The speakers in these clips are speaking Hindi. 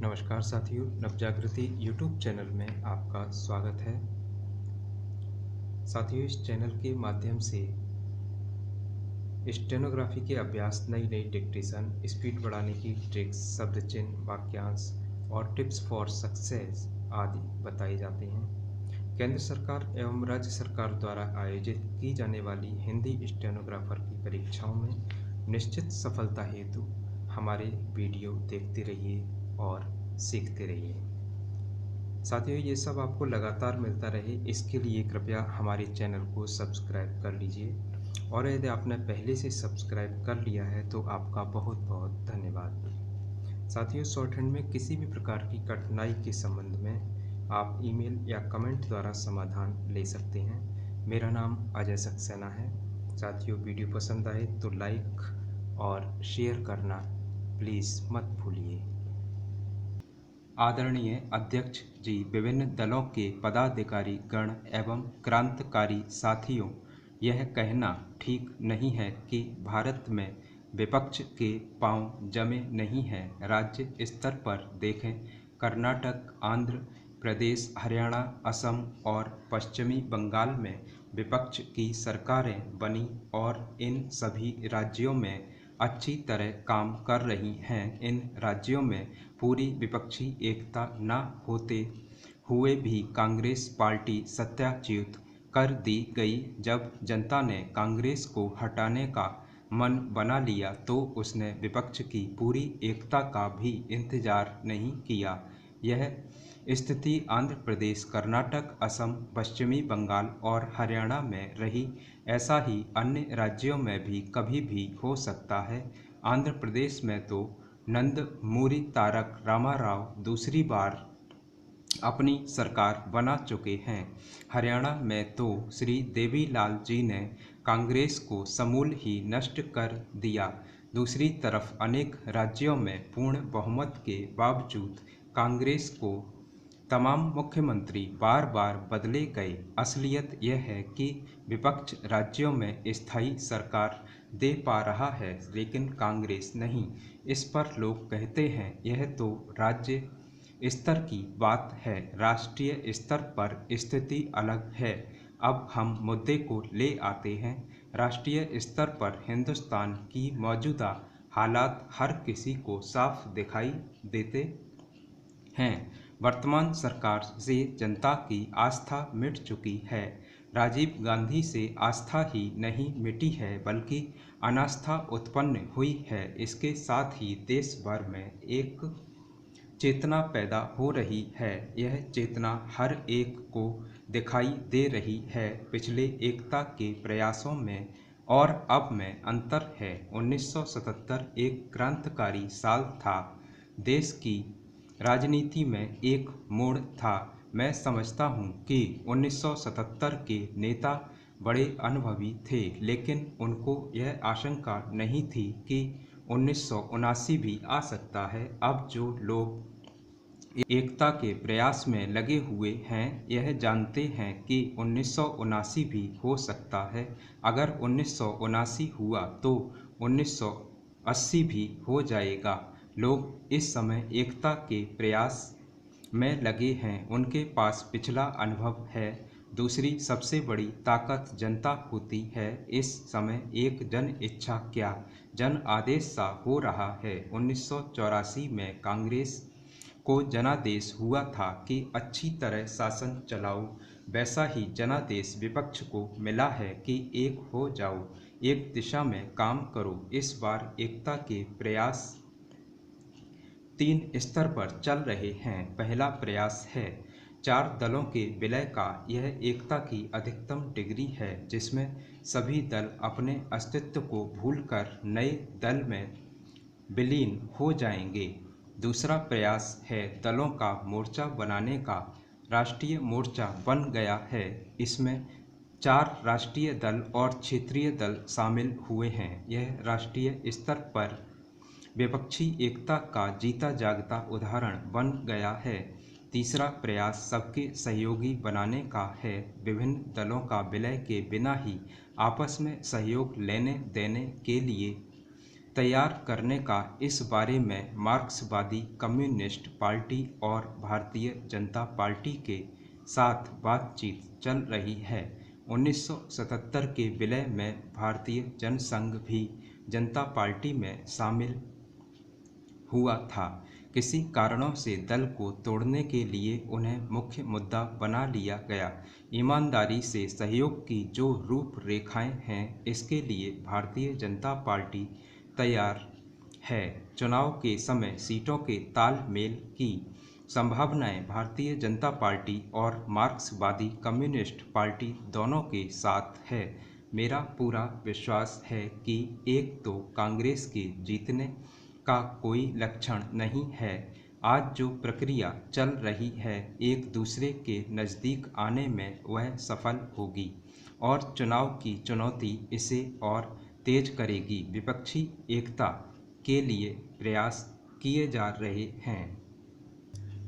नमस्कार साथियों, नवजागृति यूट्यूब चैनल में आपका स्वागत है। साथियों, इस चैनल के माध्यम से स्टेनोग्राफी के अभ्यास, नई नई डिक्टेशन, स्पीड बढ़ाने की ट्रिक्स, शब्द चिन्ह, वाक्यांश और टिप्स फॉर सक्सेस आदि बताए जाते हैं। केंद्र सरकार एवं राज्य सरकार द्वारा आयोजित की जाने वाली हिंदी स्टेनोग्राफर की परीक्षाओं में निश्चित सफलता हेतु हमारे वीडियो देखते रहिए और सीखते रहिए। साथियों, ये सब आपको लगातार मिलता रहे, इसके लिए कृपया हमारे चैनल को सब्सक्राइब कर लीजिए और यदि आपने पहले से सब्सक्राइब कर लिया है तो आपका बहुत बहुत धन्यवाद। साथियों, शॉर्ट हैंड में किसी भी प्रकार की कठिनाई के संबंध में आप ईमेल या कमेंट द्वारा समाधान ले सकते हैं। मेरा नाम अजय सक्सेना है। साथियों, वीडियो पसंद आए तो लाइक और शेयर करना प्लीज़ मत भूलिए। आदरणीय अध्यक्ष जी, विभिन्न दलों के पदाधिकारी गण एवं क्रांतिकारी साथियों, यह कहना ठीक नहीं है कि भारत में विपक्ष के पांव जमे नहीं हैं। राज्य स्तर पर देखें, कर्नाटक, आंध्र प्रदेश, हरियाणा, असम और पश्चिमी बंगाल में विपक्ष की सरकारें बनी और इन सभी राज्यों में अच्छी तरह काम कर रही हैं। इन राज्यों में पूरी विपक्षी एकता न होते हुए भी कांग्रेस पार्टी सत्याच्युत कर दी गई। जब जनता ने कांग्रेस को हटाने का मन बना लिया तो उसने विपक्ष की पूरी एकता का भी इंतजार नहीं किया। यह स्थिति आंध्र प्रदेश, कर्नाटक, असम, पश्चिमी बंगाल और हरियाणा में रही। ऐसा ही अन्य राज्यों में भी कभी भी हो सकता है। आंध्र प्रदेश में तो नंदमूरी तारक रामाराव दूसरी बार अपनी सरकार बना चुके हैं। हरियाणा में तो श्री देवीलाल जी ने कांग्रेस को समूल ही नष्ट कर दिया। दूसरी तरफ अनेक राज्यों में पूर्ण बहुमत के बावजूद कांग्रेस को तमाम मुख्यमंत्री बार बार बदले गए। असलियत यह है कि विपक्ष राज्यों में स्थायी सरकार दे पा रहा है लेकिन कांग्रेस नहीं। इस पर लोग कहते हैं यह तो राज्य स्तर की बात है, राष्ट्रीय स्तर पर स्थिति अलग है। अब हम मुद्दे को ले आते हैं। राष्ट्रीय स्तर पर हिंदुस्तान की मौजूदा हालात हर किसी को साफ दिखाई देते हैं। वर्तमान सरकार से जनता की आस्था मिट चुकी है। राजीव गांधी से आस्था ही नहीं मिटी है बल्कि अनास्था उत्पन्न हुई है। इसके साथ ही देश भर में एक चेतना पैदा हो रही है। यह चेतना हर एक को दिखाई दे रही है। पिछले एकता के प्रयासों में और अब में अंतर है। 1977 एक क्रांतिकारी साल था। देश की राजनीति में एक मोड़ था। मैं समझता हूँ कि 1977 के नेता बड़े अनुभवी थे, लेकिन उनको यह आशंका नहीं थी कि 1979 भी आ सकता है। अब जो लोग एकता के प्रयास में लगे हुए हैं यह जानते हैं कि 1979 भी हो सकता है। अगर 1979 हुआ तो 1980 भी हो जाएगा। लोग इस समय एकता के प्रयास में लगे हैं, उनके पास पिछला अनुभव है। दूसरी सबसे बड़ी ताकत जनता होती है। इस समय एक जन इच्छा क्या जन आदेश सा हो रहा है। 1984 में कांग्रेस को जनादेश हुआ था कि अच्छी तरह शासन चलाओ, वैसा ही जनादेश विपक्ष को मिला है कि एक हो जाओ, एक दिशा में काम करो। इस बार एकता के प्रयास 3 स्तर पर चल रहे हैं। पहला प्रयास है 4 दलों के विलय का। यह एकता की अधिकतम डिग्री है जिसमें सभी दल अपने अस्तित्व को भूलकर नए दल में विलीन हो जाएंगे। दूसरा प्रयास है दलों का मोर्चा बनाने का। राष्ट्रीय मोर्चा बन गया है। इसमें 4 राष्ट्रीय दल और क्षेत्रीय दल शामिल हुए हैं। यह राष्ट्रीय स्तर पर विपक्षी एकता का जीता जागता उदाहरण बन गया है। तीसरा प्रयास सबके सहयोगी बनाने का है। विभिन्न दलों का विलय के बिना ही आपस में सहयोग लेने देने के लिए तैयार करने का इस बारे में मार्क्सवादी कम्युनिस्ट पार्टी और भारतीय जनता पार्टी के साथ बातचीत चल रही है। 1977 के विलय में भारतीय जनसंघ भी जनता पार्टी में शामिल हुआ था। किसी कारणों से दल को तोड़ने के लिए उन्हें मुख्य मुद्दा बना लिया गया। ईमानदारी से सहयोग की जो रूपरेखाएं हैं, इसके लिए भारतीय जनता पार्टी तैयार है। चुनाव के समय सीटों के तालमेल की संभावनाएं भारतीय जनता पार्टी और मार्क्सवादी कम्युनिस्ट पार्टी दोनों के साथ है। मेरा पूरा विश्वास है कि एक तो कांग्रेस के जीतने का कोई लक्षण नहीं है। आज जो प्रक्रिया चल रही है, एक दूसरे के नज़दीक आने में वह सफल होगी और चुनाव की चुनौती इसे और तेज करेगी। विपक्षी एकता के लिए प्रयास किए जा रहे हैं।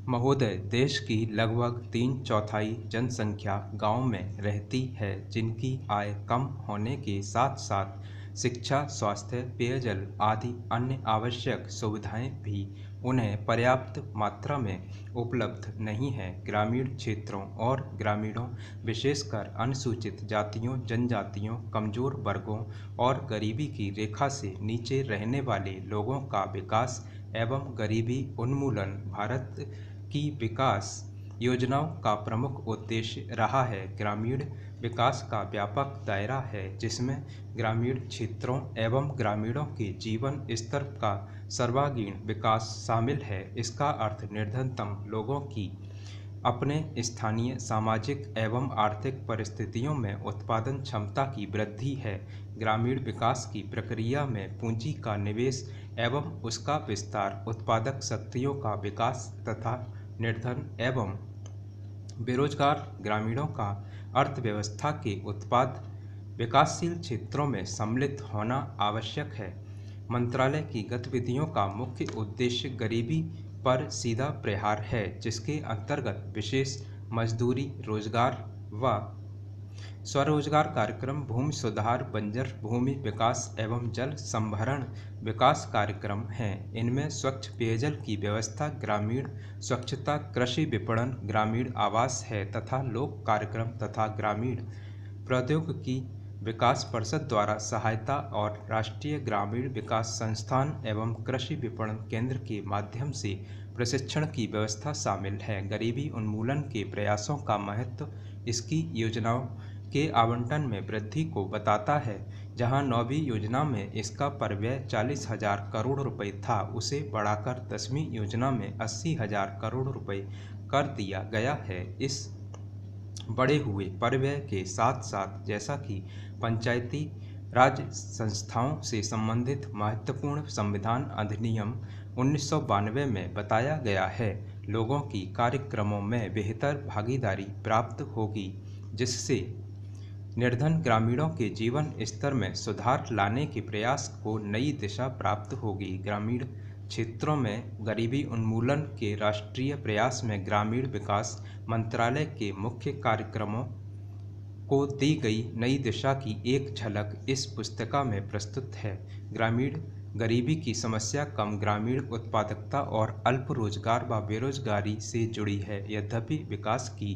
महोदय, देश की लगभग 3/4 जनसंख्या गांव में रहती है, जिनकी आय कम होने के साथ साथ शिक्षा, स्वास्थ्य, पेयजल आदि अन्य आवश्यक सुविधाएं भी उन्हें पर्याप्त मात्रा में उपलब्ध नहीं है। ग्रामीण क्षेत्रों और ग्रामीणों, विशेषकर अनुसूचित जातियों, जनजातियों, कमजोर वर्गों और गरीबी की रेखा से नीचे रहने वाले लोगों का विकास एवं गरीबी उन्मूलन भारत की विकास योजनाओं का प्रमुख उद्देश्य रहा है। ग्रामीण विकास का व्यापक दायरा है, जिसमें ग्रामीण क्षेत्रों एवं ग्रामीणों के जीवन स्तर का सर्वांगीण विकास शामिल है। इसका अर्थ निर्धनतम लोगों की अपने स्थानीय सामाजिक एवं आर्थिक परिस्थितियों में उत्पादन क्षमता की वृद्धि है। ग्रामीण विकास की प्रक्रिया में पूंजी का निवेश एवं उसका विस्तार, उत्पादक शक्तियों का विकास तथा निर्धन एवं बेरोजगार ग्रामीणों का अर्थव्यवस्था के उत्पाद विकासशील क्षेत्रों में सम्मिलित होना आवश्यक है। मंत्रालय की गतिविधियों का मुख्य उद्देश्य गरीबी पर सीधा प्रहार है, जिसके अंतर्गत विशेष मजदूरी, रोजगार व स्वरोजगार कार्यक्रम, भूमि सुधार, बंजर भूमि विकास एवं जल संभरण विकास कार्यक्रम हैं। इनमें स्वच्छ पेयजल की व्यवस्था, ग्रामीण स्वच्छता, कृषि विपणन, ग्रामीण आवास है तथा लोक कार्यक्रम तथा ग्रामीण प्रौद्योगिकी विकास परिषद द्वारा सहायता और राष्ट्रीय ग्रामीण विकास संस्थान एवं कृषि विपणन केंद्र के माध्यम से प्रशिक्षण की व्यवस्था शामिल है। गरीबी उन्मूलन के प्रयासों का महत्व इसकी योजनाओं के आवंटन में वृद्धि को बताता है। जहां 9वीं योजना में इसका परिव्यय 40,000 करोड़ रुपए था, उसे बढ़ाकर 10वीं योजना में 80,000 करोड़ रुपए कर दिया गया है। इस बढ़े हुए परिव्यय के साथ साथ जैसा कि पंचायती राज संस्थाओं से संबंधित महत्वपूर्ण संविधान अधिनियम 1992 में बताया गया है, लोगों की कार्यक्रमों में बेहतर भागीदारी प्राप्त होगी, जिससे निर्धन ग्रामीणों के जीवन स्तर में सुधार लाने के प्रयास को नई दिशा प्राप्त होगी। ग्रामीण क्षेत्रों में गरीबी उन्मूलन के राष्ट्रीय प्रयास में ग्रामीण विकास मंत्रालय के मुख्य कार्यक्रमों को दी गई नई दिशा की एक झलक इस पुस्तिका में प्रस्तुत है। ग्रामीण गरीबी की समस्या कम ग्रामीण उत्पादकता और अल्प रोजगार व बेरोजगारी से जुड़ी है। यद्यपि विकास की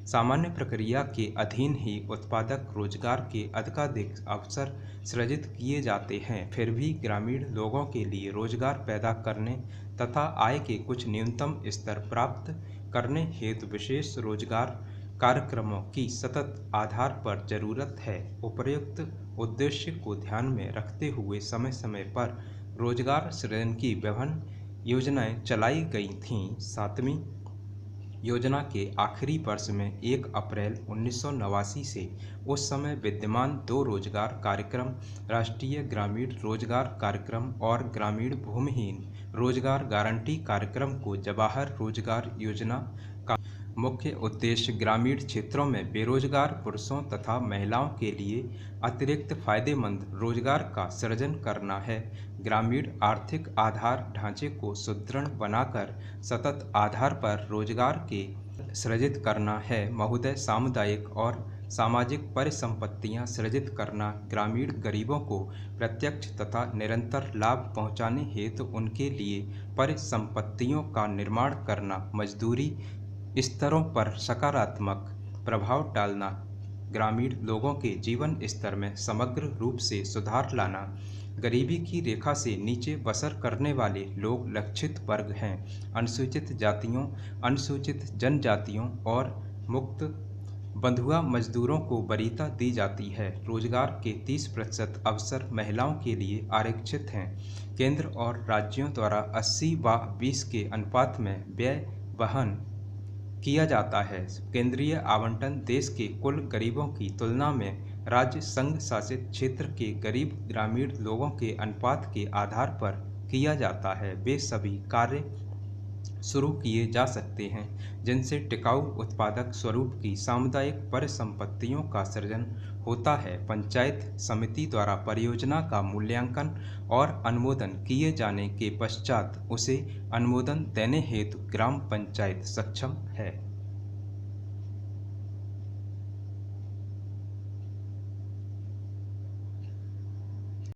सामान्य प्रक्रिया के अधीन ही उत्पादक रोजगार के अधिकाधिक अवसर सृजित किए जाते हैं, फिर भी ग्रामीण लोगों के लिए रोजगार पैदा करने तथा आय के कुछ न्यूनतम स्तर प्राप्त करने हेतु विशेष रोजगार कार्यक्रमों की सतत आधार पर जरूरत है। उपर्युक्त उद्देश्य को ध्यान में रखते हुए समय समय पर रोजगार सृजन की विभिन्न योजनाएं चलाई गई थीं। 7वीं योजना के आखिरी वर्ष में 1 अप्रैल 1989 से उस समय विद्यमान 2 रोजगार कार्यक्रम, राष्ट्रीय ग्रामीण रोजगार कार्यक्रम और ग्रामीण भूमिहीन रोजगार गारंटी कार्यक्रम को जवाहर रोजगार योजना का मुख्य उद्देश्य ग्रामीण क्षेत्रों में बेरोजगार पुरुषों तथा महिलाओं के लिए अतिरिक्त फायदेमंद रोजगार का सृजन करना है। ग्रामीण आर्थिक आधार ढांचे को सुदृढ़ बनाकर सतत आधार पर रोजगार के सृजित करना है। महोदय, सामुदायिक और सामाजिक परिसंपत्तियां सृजित करना, ग्रामीण गरीबों को प्रत्यक्ष तथा निरंतर लाभ पहुंचाने हेतु उनके लिए परिसंपत्तियों का निर्माण करना, मजदूरी स्तरों पर सकारात्मक प्रभाव डालना, ग्रामीण लोगों के जीवन स्तर में समग्र रूप से सुधार लाना। गरीबी की रेखा से नीचे बसर करने वाले लोग लक्षित वर्ग हैं। अनुसूचित जातियों, अनुसूचित जनजातियों और मुक्त बंधुआ मजदूरों को वरीयता दी जाती है। रोजगार के 30% अवसर महिलाओं के लिए आरक्षित हैं। केंद्र और राज्यों द्वारा 80/20 के अनुपात में व्यय वहन किया जाता है। केंद्रीय आवंटन देश के कुल गरीबों की तुलना में राज्य संघ शासित क्षेत्र के गरीब ग्रामीण लोगों के अनुपात के आधार पर किया जाता है। वे सभी कार्य शुरू किए जा सकते हैं जिनसे टिकाऊ उत्पादक स्वरूप की सामुदायिक परिसंपत्तियों का सृजन होता है। पंचायत समिति द्वारा परियोजना का मूल्यांकन और अनुमोदन किए जाने के पश्चात उसे अनुमोदन देने हेतु ग्राम पंचायत सक्षम है।